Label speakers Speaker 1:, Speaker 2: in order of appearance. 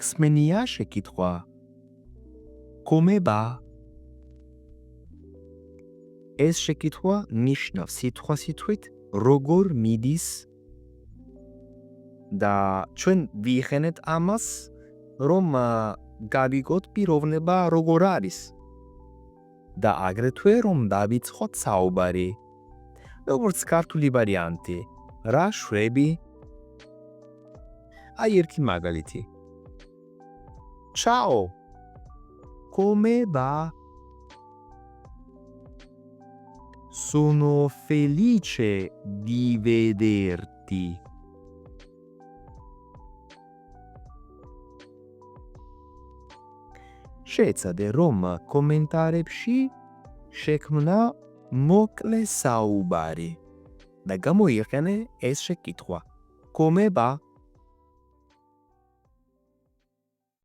Speaker 1: სმენია შეკითხვა. Come va? ეს შეკითხვა ნიშნავს სიტყვასიტყვით როგორ მიდის და ჩვენ ვიხენეთ ამას, რომ გავიგოთ პიროვნება როგორ არის და აგრეთვე რომ დავიწყოთ საუბარი. როგორც ქართული ვარიანტი, რა შვები? აი ერთი მაგალითი. Ciao. Come va? Sono felice di vederti. შეეცადე რომ კომენტარებში შექმნა მოკლე საუბარი და გამოიყენე ეს შეკითხვა. Come va?